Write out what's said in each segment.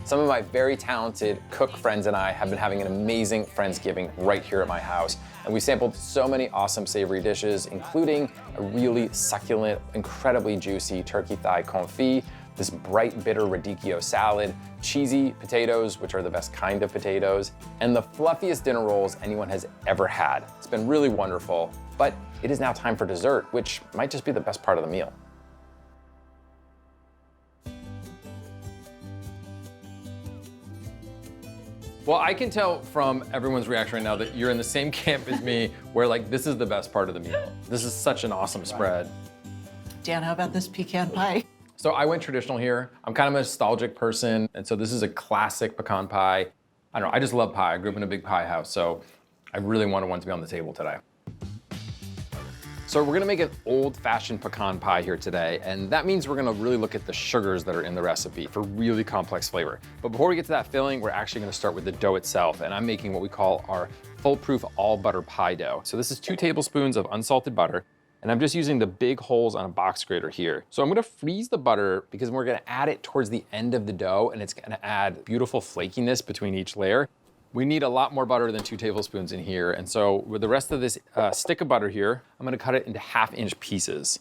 Some of my very talented cook friends and I have been having an amazing Friendsgiving right here at my house. And we sampled so many awesome savory dishes, including a really succulent, incredibly juicy turkey thigh confit, this bright bitter radicchio salad, cheesy potatoes, which are the best kind of potatoes, and the fluffiest dinner rolls anyone has ever had. It's been really wonderful, but it is now time for dessert, which might just be the best part of the meal. Well, I can tell from everyone's reaction right now that you're in the same camp as me, where like this is the best part of the meal. This is such an awesome spread. Dan, how about this pecan pie? So I went traditional here. I'm kind of a nostalgic person, and so this is a classic pecan pie. I don't know, I just love pie. I grew up in a big pie house, so I really wanted one to be on the table today. So we're gonna make an old-fashioned pecan pie here today, and that means we're gonna really look at the sugars that are in the recipe for really complex flavor. But before we get to that filling, we're actually gonna start with the dough itself, and I'm making what we call our foolproof all-butter pie dough. So this is 2 tablespoons of unsalted butter, and I'm just using the big holes on a box grater here. So I'm gonna freeze the butter because we're gonna add it towards the end of the dough, and it's gonna add beautiful flakiness between each layer. We need a lot more butter than 2 tablespoons in here. And so with the rest of this stick of butter here, I'm gonna cut it into 1/2-inch pieces.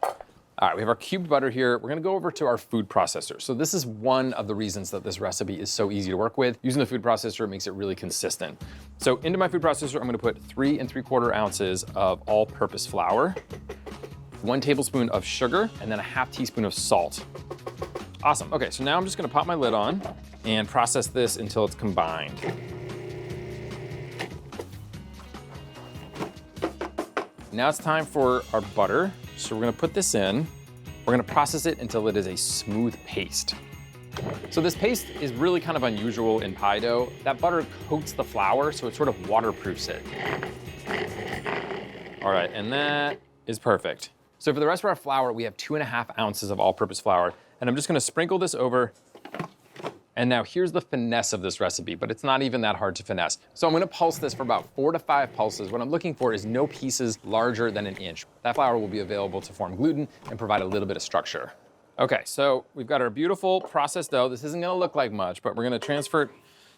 All right, we have our cubed butter here. We're gonna go over to our food processor. So this is one of the reasons that this recipe is so easy to work with. Using the food processor makes it really consistent. So into my food processor, I'm gonna put 3 3/4 ounces of all-purpose flour, 1 tablespoon of sugar, and then a 1/2 teaspoon of salt. Awesome, okay, so now I'm just gonna pop my lid on and process this until it's combined. Now it's time for our butter. So we're gonna put this in. We're gonna process it until it is a smooth paste. So this paste is really kind of unusual in pie dough. That butter coats the flour, so it sort of waterproofs it. All right, and that is perfect. So for the rest of our flour, we have 2.5 ounces of all-purpose flour, and I'm just gonna sprinkle this over. And now here's the finesse of this recipe, but it's not even that hard to finesse. So I'm gonna pulse this for about 4 to 5 pulses. What I'm looking for is no pieces larger than 1 inch. That flour will be available to form gluten and provide a little bit of structure. Okay, so we've got our beautiful processed dough. This isn't gonna look like much, but we're gonna transfer it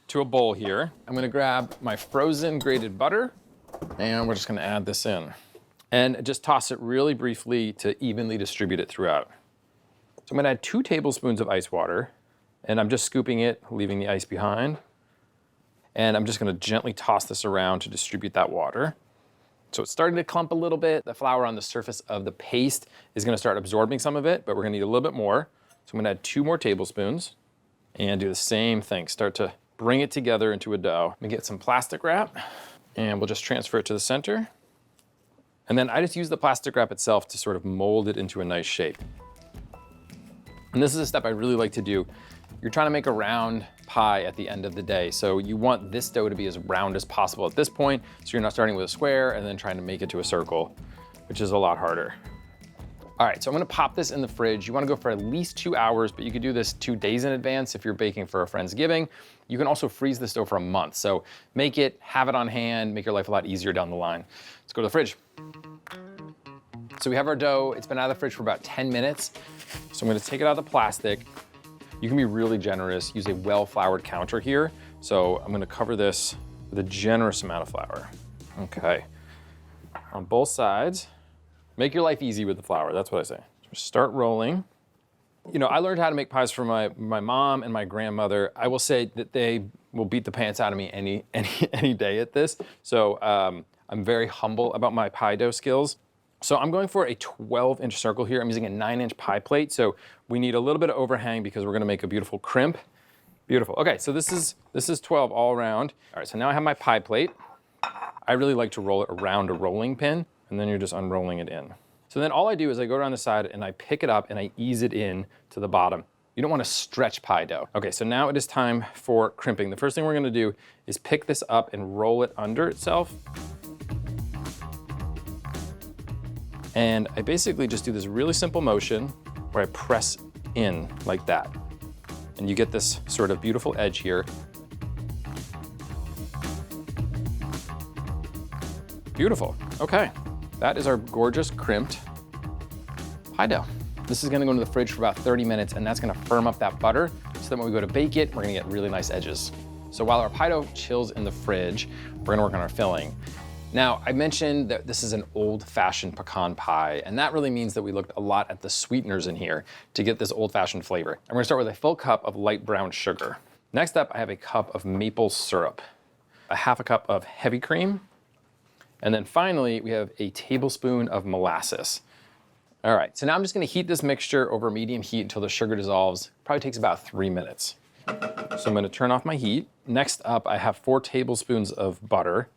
to a bowl here. I'm gonna grab my frozen grated butter, and we're just gonna add this in. And just toss it really briefly to evenly distribute it throughout. So I'm gonna add 2 tablespoons of ice water, and I'm just scooping it, leaving the ice behind. And I'm just gonna gently toss this around to distribute that water. So it's starting to clump a little bit. The flour on the surface of the paste is gonna start absorbing some of it, but we're gonna need a little bit more. So I'm gonna add 2 more tablespoons and do the same thing. Start to bring it together into a dough. Let me get some plastic wrap, and we'll just transfer it to the center. And then I just use the plastic wrap itself to sort of mold it into a nice shape. And this is a step I really like to do. You're trying to make a round pie at the end of the day. So you want this dough to be as round as possible at this point, so you're not starting with a square and then trying to make it to a circle, which is a lot harder. All right, so I'm gonna pop this in the fridge. You wanna go for at least 2 hours, but you could do this 2 days in advance if you're baking for a Friendsgiving. You can also freeze this dough for a month. So make it, have it on hand, make your life a lot easier down the line. Let's go to the fridge. So we have our dough. It's been out of the fridge for about 10 minutes. So I'm gonna take it out of the plastic. You can be really generous, use a well-floured counter here. So I'm gonna cover this with a generous amount of flour. Okay, on both sides. Make your life easy with the flour, that's what I say. Just start rolling. You know, I learned how to make pies from my mom and my grandmother. I will say that they will beat the pants out of me any day at this. So I'm very humble about my pie dough skills. So I'm going for a 12-inch circle here. I'm using a 9-inch pie plate. So we need a little bit of overhang because we're gonna make a beautiful crimp. Beautiful. Okay, so this is 12 all around. All right, so now I have my pie plate. I really like to roll it around a rolling pin, and then you're just unrolling it in. So then all I do is I go around the side and I pick it up and I ease it in to the bottom. You don't wanna stretch pie dough. Okay, so now it is time for crimping. The first thing we're gonna do is pick this up and roll it under itself. And I basically just do this really simple motion where I press in like that. And you get this sort of beautiful edge here. Beautiful, okay. That is our gorgeous crimped pie dough. This is gonna go into the fridge for about 30 minutes, and that's gonna firm up that butter so that when we go to bake it, we're gonna get really nice edges. So while our pie dough chills in the fridge, we're gonna work on our filling. Now, I mentioned that this is an old-fashioned pecan pie, and that really means that we looked a lot at the sweeteners in here to get this old-fashioned flavor. And we're gonna start with a full cup of light brown sugar. Next up, I have a cup of maple syrup, a half a cup of heavy cream, and then finally, we have a tablespoon of molasses. All right, so now I'm just gonna heat this mixture over medium heat until the sugar dissolves. Probably takes about 3 minutes. So I'm gonna turn off my heat. Next up, I have 4 tablespoons of butter.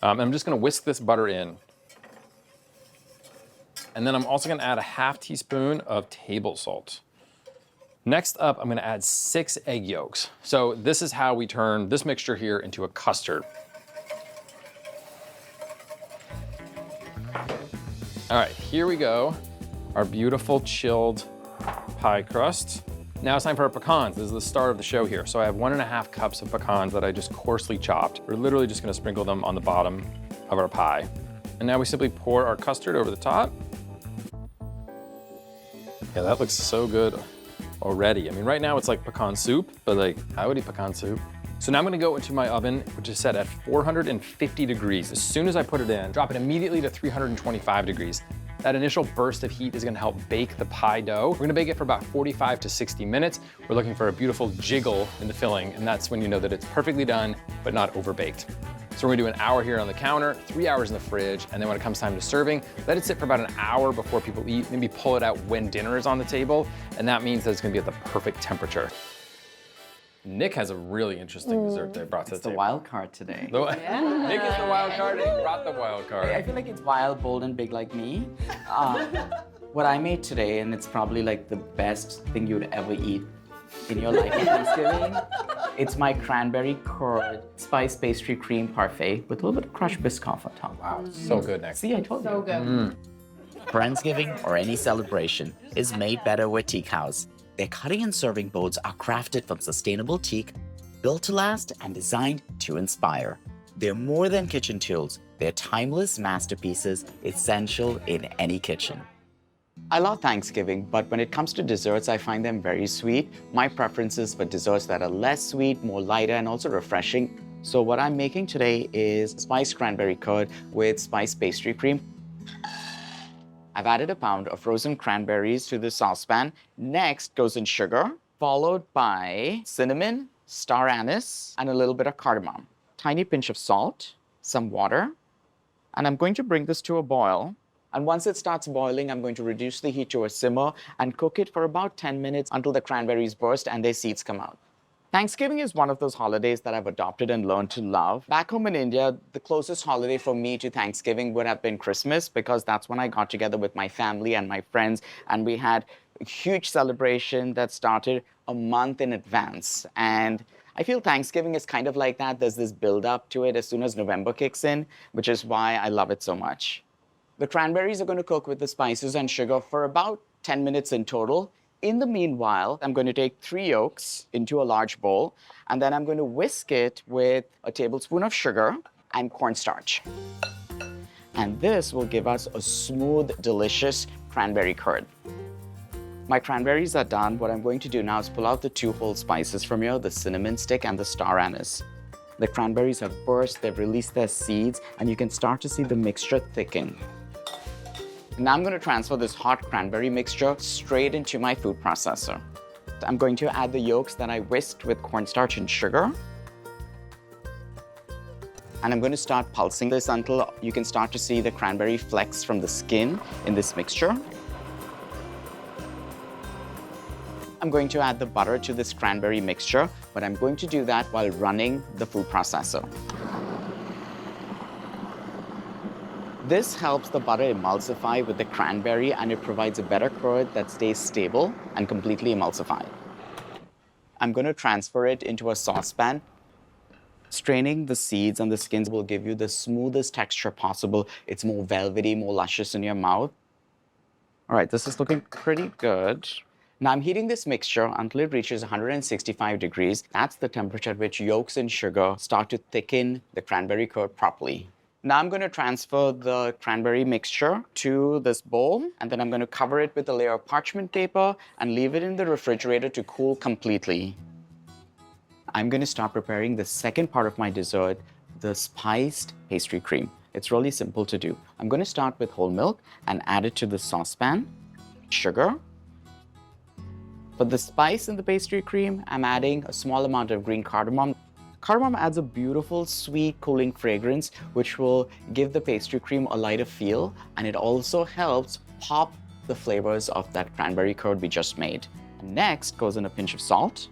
I'm just gonna whisk this butter in. And then I'm also gonna add a half teaspoon of table salt. Next up, I'm gonna add 6 egg yolks. So this is how we turn this mixture here into a custard. All right, here we go. Our beautiful chilled pie crust. Now it's time for our pecans. This is the star of the show here. So I have 1.5 cups of pecans that I just coarsely chopped. We're literally just gonna sprinkle them on the bottom of our pie. And now we simply pour our custard over the top. Yeah, that looks so good already. I mean, right now it's like pecan soup, but like, I would eat pecan soup. So now I'm gonna go into my oven, which is set at 450 degrees. As soon as I put it in, drop it immediately to 325 degrees. That initial burst of heat is gonna help bake the pie dough. We're gonna bake it for about 45 to 60 minutes. We're looking for a beautiful jiggle in the filling, and that's when you know that it's perfectly done, but not overbaked. So we're gonna do an hour here on the counter, 3 hours in the fridge, and then when it comes time to serving, let it sit for about an hour before people eat, maybe pull it out when dinner is on the table, and that means that it's gonna be at the perfect temperature. Nik has a really interesting dessert they brought to the It's the table. wild card today. Nik is the wild card, and he brought the wild I card. feel like it's wild, bold, and big like me. What I made today, and it's probably like the best thing you'd ever eat in your life at Thanksgiving. It's my cranberry curd spice pastry cream parfait with a little bit of crushed Biscoff on top. Wow, so good, Nik. See, I told you. So good. Friendsgiving or any celebration is made better with Teak House. Their cutting and serving boards are crafted from sustainable teak, built to last and designed to inspire. They're more than kitchen tools. They're timeless masterpieces essential in any kitchen. I love Thanksgiving, but when it comes to desserts, I find them very sweet. My preference is for desserts that are less sweet, more lighter, and also refreshing. So what I'm making today is spiced cranberry curd with spiced pastry cream. I've added a pound of frozen cranberries to the saucepan. Next goes in sugar, followed by cinnamon, star anise, and a little bit of cardamom. Tiny pinch of salt, some water, and I'm going to bring this to a boil. And once it starts boiling, I'm going to reduce the heat to a simmer and cook it for about 10 minutes until the cranberries burst and their seeds come out. Thanksgiving is one of those holidays that I've adopted and learned to love. Back home in India, the closest holiday for me to Thanksgiving would have been Christmas, because that's when I got together with my family and my friends, and we had a huge celebration that started a month in advance. And I feel Thanksgiving is kind of like that. There's this build up to it as soon as November kicks in, which is why I love it so much. The cranberries are going to cook with the spices and sugar for about 10 minutes in total. In the meanwhile, I'm going to take 3 yolks into a large bowl, and then I'm going to whisk it with a tablespoon of sugar and cornstarch. And this will give us a smooth, delicious cranberry curd. My cranberries are done. What I'm going to do now is pull out the 2 whole spices from here, the cinnamon stick and the star anise. The cranberries have burst, they've released their seeds, and you can start to see the mixture thicken. Now I'm going to transfer this hot cranberry mixture straight into my food processor. I'm going to add the yolks that I whisked with cornstarch and sugar. And I'm going to start pulsing this until you can start to see the cranberry flecks from the skin in this mixture. I'm going to add the butter to this cranberry mixture, but I'm going to do that while running the food processor. This helps the butter emulsify with the cranberry, and it provides a better curd that stays stable and completely emulsified. I'm going to transfer it into a saucepan. Straining the seeds and the skins will give you the smoothest texture possible. It's more velvety, more luscious in your mouth. All right, this is looking pretty good. Now I'm heating this mixture until it reaches 165 degrees. That's the temperature at which yolks and sugar start to thicken the cranberry curd properly. Now I'm going to transfer the cranberry mixture to this bowl, and then I'm going to cover it with a layer of parchment paper and leave it in the refrigerator to cool completely. I'm going to start preparing the second part of my dessert, the spiced pastry cream. It's really simple to do. I'm going to start with whole milk and add it to the saucepan, sugar. For the spice in the pastry cream, I'm adding a small amount of green cardamom. Cardamom adds a beautiful, sweet, cooling fragrance, which will give the pastry cream a lighter feel, and it also helps pop the flavors of that cranberry curd we just made. And next goes in a pinch of salt.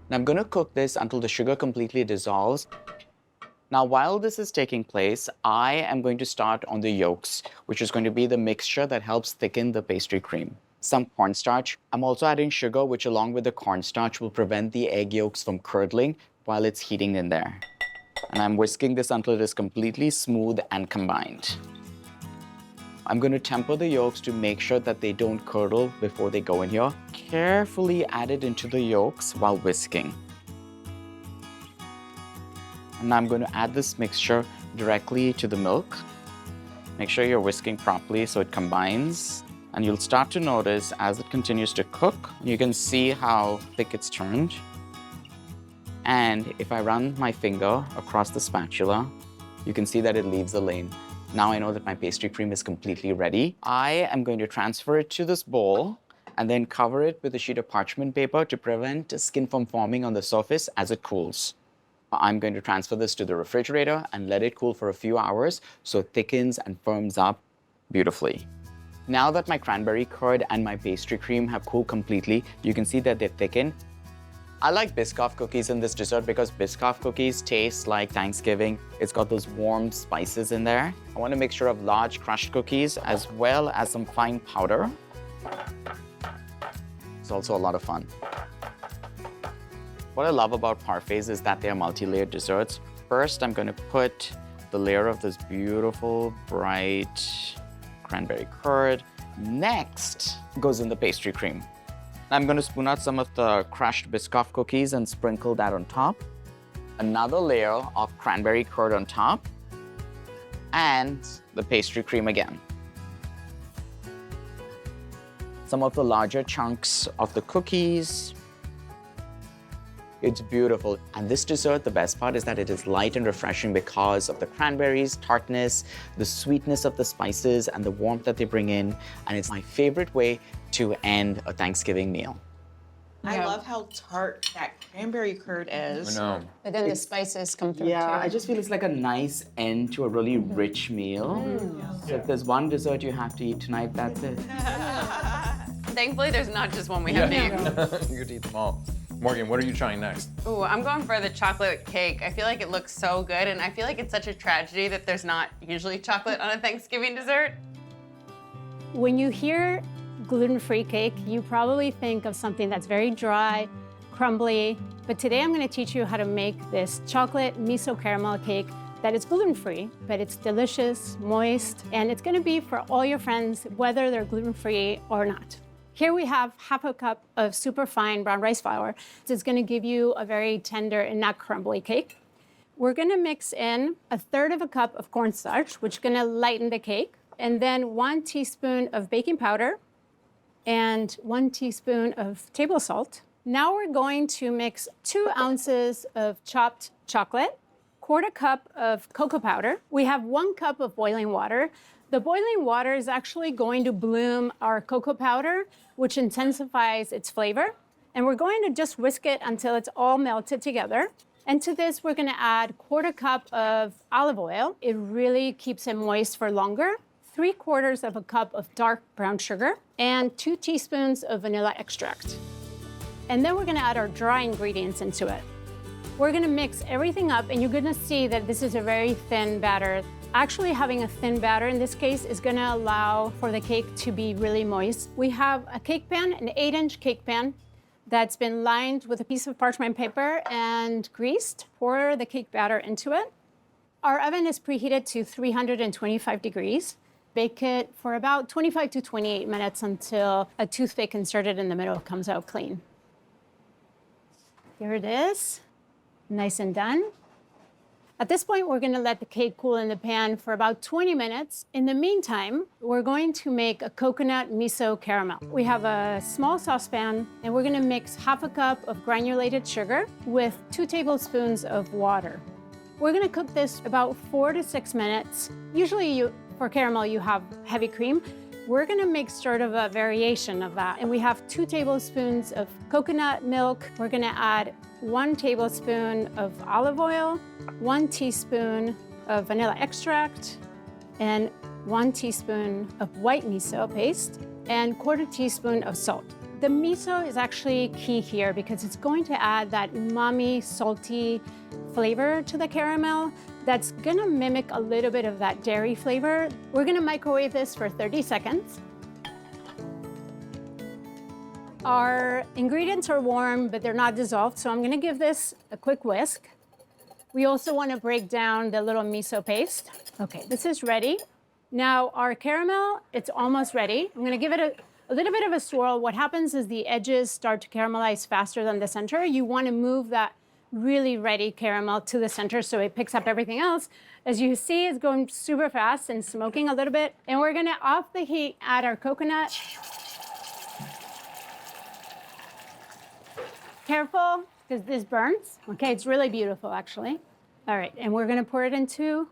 Now I'm going to cook this until the sugar completely dissolves. Now, while this is taking place, I am going to start on the yolks, which is going to be the mixture that helps thicken the pastry cream. Some cornstarch. I'm also adding sugar, which along with the cornstarch will prevent the egg yolks from curdling while it's heating in there. And I'm whisking this until it is completely smooth and combined. I'm going to temper the yolks to make sure that they don't curdle before they go in here. Carefully add it into the yolks while whisking. And I'm going to add this mixture directly to the milk. Make sure you're whisking properly so it combines. And you'll start to notice as it continues to cook, you can see how thick it's turned. And if I run my finger across the spatula, you can see that it leaves a lane. Now I know that my pastry cream is completely ready. I am going to transfer it to this bowl and then cover it with a sheet of parchment paper to prevent skin from forming on the surface as it cools. I'm going to transfer this to the refrigerator and let it cool for a few hours so it thickens and firms up beautifully. Now that my cranberry curd and my pastry cream have cooled completely, you can see that they thicken. I like Biscoff cookies in this dessert because Biscoff cookies taste like Thanksgiving. It's got those warm spices in there. I want a mixture of large crushed cookies as well as some fine powder. It's also a lot of fun. What I love about Parfaits is that they are multi-layered desserts. First, I'm going to put the layer of this beautiful, bright cranberry curd. Next goes in the pastry cream. I'm going to spoon out some of the crushed Biscoff cookies and sprinkle that on top. Another layer of cranberry curd on top. And the pastry cream again. Some of the larger chunks of the cookies. It's beautiful. And this dessert, the best part is that it is light and refreshing because of the cranberries, tartness, the sweetness of the spices, and the warmth that they bring in. And it's my favorite way to end a Thanksgiving meal. I love how tart that cranberry curd is. I know. But then the spices come through Yeah, too. I just feel it's like a nice end to a really rich meal. So if there's one dessert you have to eat tonight, that's it. Thankfully, there's not just one we have to eat. You could eat them all. Morgan, what are you trying next? Ooh, I'm going for the chocolate cake. I feel like it looks so good, and I feel like it's such a tragedy that there's not usually chocolate on a Thanksgiving dessert. When you hear gluten-free cake, you probably think of something that's very dry, crumbly, but today I'm going to teach you how to make this chocolate miso-caramel cake that is gluten-free, but it's delicious, moist, and it's going to be for all your friends, whether they're gluten-free or not. Here we have half a cup of super fine brown rice flour. This is going to give you a very tender and not crumbly cake. We're going to mix in 1/3 cup of cornstarch, which is going to lighten the cake, and then 1 teaspoon of baking powder and 1 teaspoon of table salt. Now we're going to mix 2 ounces of chopped chocolate, 1/4 cup of cocoa powder. We have 1 cup of boiling water. The boiling water is actually going to bloom our cocoa powder, which intensifies its flavor. And we're going to just whisk it until it's all melted together. And to this, we're gonna add 1/4 cup of olive oil. It really keeps it moist for longer. 3/4 cup of dark brown sugar and 2 teaspoons of vanilla extract. And then we're gonna add our dry ingredients into it. We're gonna mix everything up, and you're gonna see that this is a very thin batter. Actually, having a thin batter in this case is gonna allow for the cake to be really moist. We have a cake pan, an 8-inch cake pan that's been lined with a piece of parchment paper and greased. Pour the cake batter into it. Our oven is preheated to 325 degrees. Bake it for about 25 to 28 minutes until a toothpick inserted in the middle comes out clean. Here it is, nice and done. At this point, we're gonna let the cake cool in the pan for about 20 minutes. In the meantime, we're going to make a coconut miso caramel. We have a small saucepan, and we're gonna mix half a cup of granulated sugar with 2 tablespoons of water. We're gonna cook this about 4 to 6 minutes. Usually for caramel, you have heavy cream. We're gonna make sort of a variation of that. And we have 2 tablespoons of coconut milk. We're gonna add 1 tablespoon of olive oil, 1 teaspoon of vanilla extract, and 1 teaspoon of white miso paste, and 1/4 teaspoon of salt. The miso is actually key here because it's going to add that umami, salty flavor to the caramel that's gonna mimic a little bit of that dairy flavor. We're gonna microwave this for 30 seconds. Our ingredients are warm, but they're not dissolved, so I'm gonna give this a quick whisk. We also wanna break down the little miso paste. Okay, this is ready. Now our caramel, it's almost ready. I'm gonna give it a little bit of a swirl. What happens is the edges start to caramelize faster than the center. You wanna move that really ready caramel to the center so it picks up everything else. As you see, it's going super fast and smoking a little bit. And we're gonna off the heat, add our coconut. Careful, because this burns. Okay, it's really beautiful, actually. All right, and we're gonna pour it into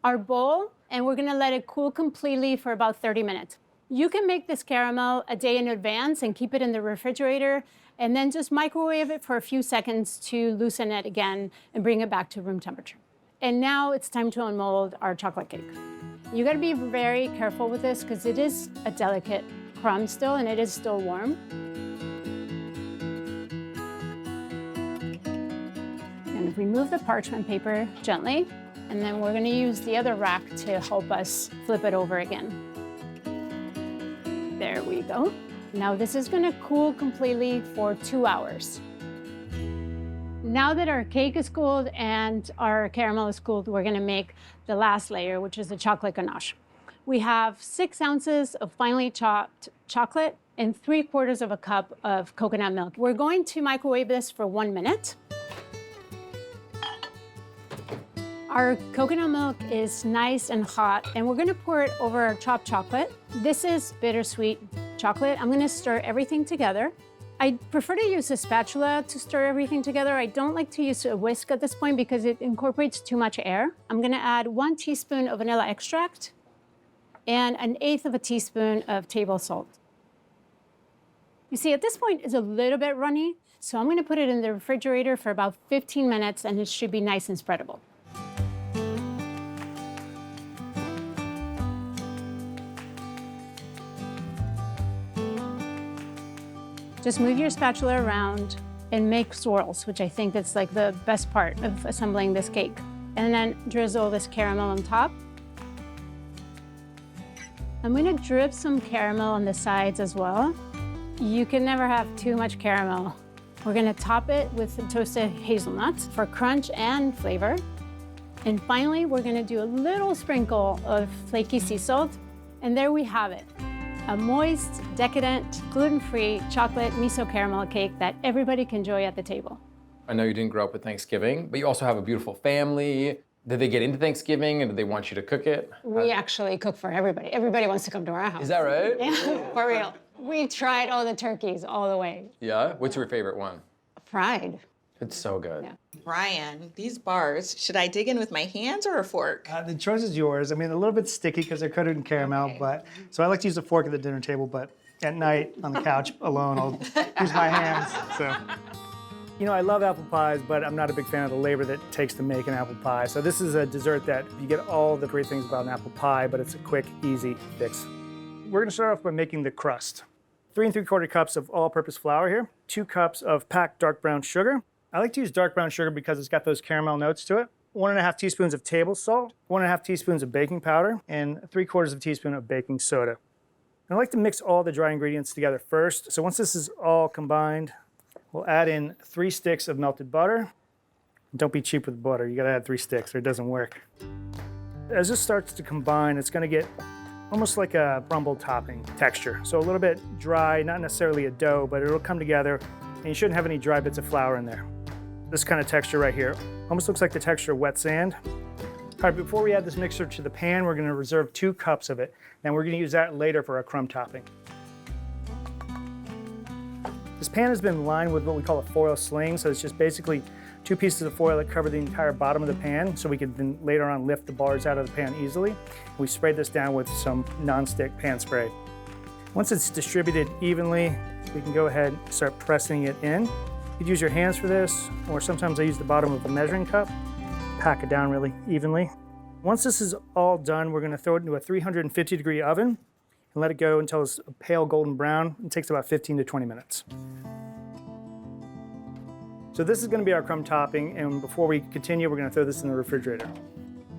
our bowl, and we're gonna let it cool completely for about 30 minutes. You can make this caramel a day in advance and keep it in the refrigerator, and then just microwave it for a few seconds to loosen it again and bring it back to room temperature. And now it's time to unmold our chocolate cake. You gotta be very careful with this because it is a delicate crumb still, and it is still warm. And remove the parchment paper gently, and then we're gonna use the other rack to help us flip it over again. There we go. Now this is gonna cool completely for 2 hours. Now that our cake is cooled and our caramel is cooled, we're gonna make the last layer, which is the chocolate ganache. We have 6 ounces of finely chopped chocolate and 3/4 of a cup of coconut milk. We're going to microwave this for 1 minute. Our coconut milk is nice and hot, and we're gonna pour it over our chopped chocolate. This is bittersweet chocolate. I'm gonna stir everything together. I prefer to use a spatula to stir everything together. I don't like to use a whisk at this point because it incorporates too much air. I'm gonna add 1 teaspoon of vanilla extract and 1/8 of a teaspoon of table salt. You see, at this point, it's a little bit runny, so I'm gonna put it in the refrigerator for about 15 minutes, and it should be nice and spreadable. Just move your spatula around and make swirls, which I think is like the best part of assembling this cake. And then drizzle this caramel on top. I'm gonna drip some caramel on the sides as well. You can never have too much caramel. We're gonna top it with some toasted hazelnuts for crunch and flavor. And finally, we're gonna do a little sprinkle of flaky sea salt. And there we have it. A moist, decadent, gluten-free chocolate miso caramel cake that everybody can enjoy at the table. I know you didn't grow up with Thanksgiving, but you also have a beautiful family. Did they get into Thanksgiving and did they want you to cook it? We actually cook for everybody. Everybody wants to come to our house. Is that right? Yeah, for real. We tried all the turkeys all the way. Yeah? What's your favorite one? Fried. It's so good. Yeah. Brian, these bars, should I dig in with my hands or a fork? The choice is yours. I mean, a little bit sticky because they're coated in caramel, Okay. but so I like to use a fork at the dinner table, but at night on the couch alone, I'll use my hands. So, you know, I love apple pies, but I'm not a big fan of the labor that it takes to make an apple pie. So this is a dessert that you get all the great things about an apple pie, but it's a quick, easy fix. We're gonna start off by making the crust. 3 3/4 cups of all-purpose flour here, 2 cups of packed dark brown sugar. I like to use dark brown sugar because it's got those caramel notes to it. 1½ teaspoons of table salt, 1½ teaspoons of baking powder, and 3/4 of a teaspoon of baking soda. And I like to mix all the dry ingredients together first. So once this is all combined, we'll add in 3 sticks of melted butter. Don't be cheap with butter. You gotta add 3 sticks or it doesn't work. As this starts to combine, it's gonna get almost like a crumble topping texture. So a little bit dry, not necessarily a dough, but it'll come together and you shouldn't have any dry bits of flour in there. this kind of texture right here. Almost looks like the texture of wet sand. All right, before we add this mixture to the pan, we're gonna reserve 2 cups of it. And we're gonna use that later for our crumb topping. This pan has been lined with what we call a foil sling. So it's just basically 2 pieces of foil that cover the entire bottom of the pan. So we can then later on lift the bars out of the pan easily. We sprayed this down with some non-stick pan spray. Once it's distributed evenly, we can go ahead and start pressing it in. You could use your hands for this, or sometimes I use the bottom of a measuring cup. Pack it down really evenly. Once this is all done, we're gonna throw it into a 350-degree oven and let it go until it's a pale golden brown. It takes about 15 to 20 minutes. So this is gonna be our crumb topping, and before we continue, we're gonna throw this in the refrigerator.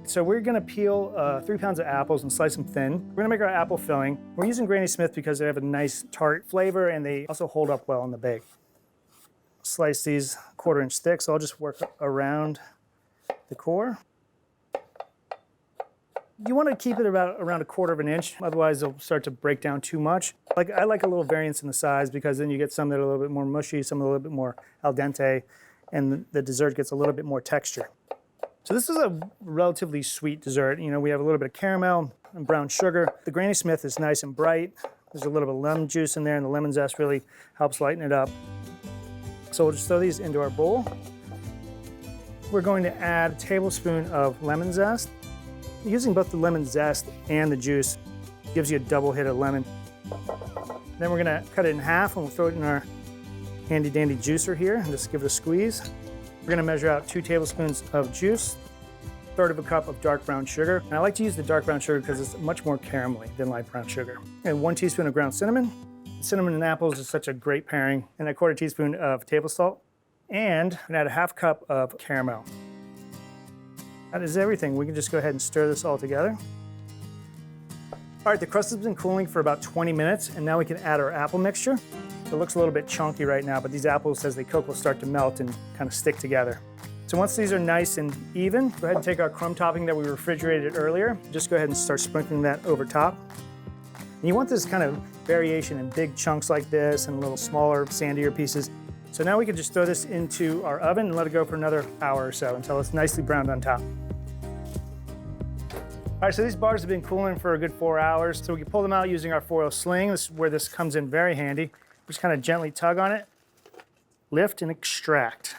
So we're gonna peel 3 pounds of apples and slice them thin. We're gonna make our apple filling. We're using Granny Smith because they have a nice tart flavor and they also hold up well in the bake. Slice these 1/4-inch thick, so I'll just work around the core. You want to keep it around 1/4 of an inch, otherwise they'll start to break down too much. I like a little variance in the size because then you get some that are a little bit more mushy, some a little bit more al dente, and the dessert gets a little bit more texture. So this is a relatively sweet dessert. You know, we have a little bit of caramel and brown sugar. The Granny Smith is nice and bright. There's a little bit of lemon juice in there, and the lemon zest really helps lighten it up. So we'll just throw these into our bowl. We're going to add a tablespoon of lemon zest. Using both the lemon zest and the juice gives you a double hit of lemon. Then we're gonna cut it in half and we'll throw it in our handy dandy juicer here and just give it a squeeze. We're gonna measure out 2 tablespoons of juice, 1/3 of a cup of dark brown sugar. And I like to use the dark brown sugar because it's much more caramelly than light brown sugar. And 1 teaspoon of ground cinnamon. Cinnamon and apples is such a great pairing. And a 1/4 teaspoon of table salt. And I'm gonna add a 1/2 cup of caramel. That is everything. We can just go ahead and stir this all together. All right, the crust has been cooling for about 20 minutes, and now we can add our apple mixture. It looks a little bit chunky right now, but these apples, as they cook, will start to melt and kind of stick together. So once these are nice and even, go ahead and take our crumb topping that we refrigerated earlier. Just go ahead and start sprinkling that over top. And you want this kind of variation in big chunks like this and little smaller, sandier pieces. So now we can just throw this into our oven and let it go for another hour or so until it's nicely browned on top. All right, so these bars have been cooling for a good 4 hours. So we can pull them out using our foil sling. This is where this comes in very handy. Just kind of gently tug on it, lift and extract.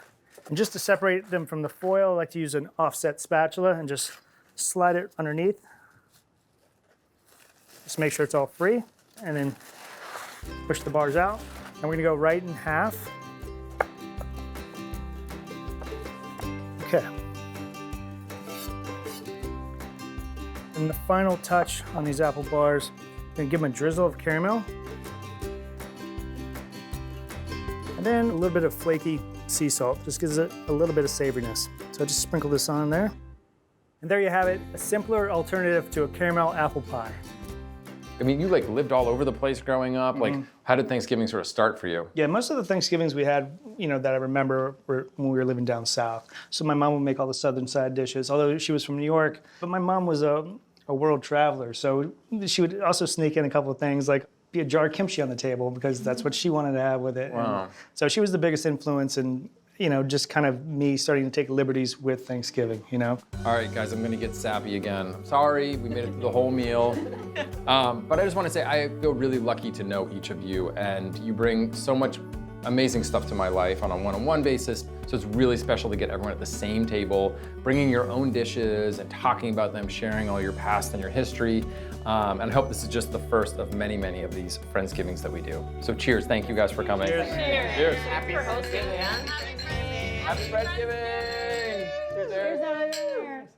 And just to separate them from the foil, I like to use an offset spatula and just slide it underneath. Just make sure it's all free, and then push the bars out. And we're gonna go right in half. Okay. And the final touch on these apple bars, I'm gonna give them a drizzle of caramel. And then a little bit of flaky sea salt, just gives it a little bit of savoriness. So just sprinkle this on there. And there you have it, a simpler alternative to a caramel apple pie. I mean, you lived all over the place growing up. How did Thanksgiving sort of start for you? Yeah, most of the Thanksgivings we had, that I remember were when we were living down south. So my mom would make all the southern side dishes, although she was from New York. But my mom was a world traveler, so she would also sneak in a couple of things like be a jar of kimchi on the table because that's what she wanted to have with it. Wow. And so she was the biggest influence in, just kind of me starting to take liberties with Thanksgiving, All right, guys, I'm gonna get sappy again. I'm sorry, we made it through the whole meal. But I just wanna say I feel really lucky to know each of you, and you bring so much amazing stuff to my life on a one-on-one basis. So it's really special to get everyone at the same table, bringing your own dishes and talking about them, sharing all your past and your history. And I hope this is just the first of many, many of these Friendsgivings that we do. So cheers, thank you guys for coming. Cheers. Cheers. Happy Friendsgiving. Happy Friendsgiving. Cheers. Cheers.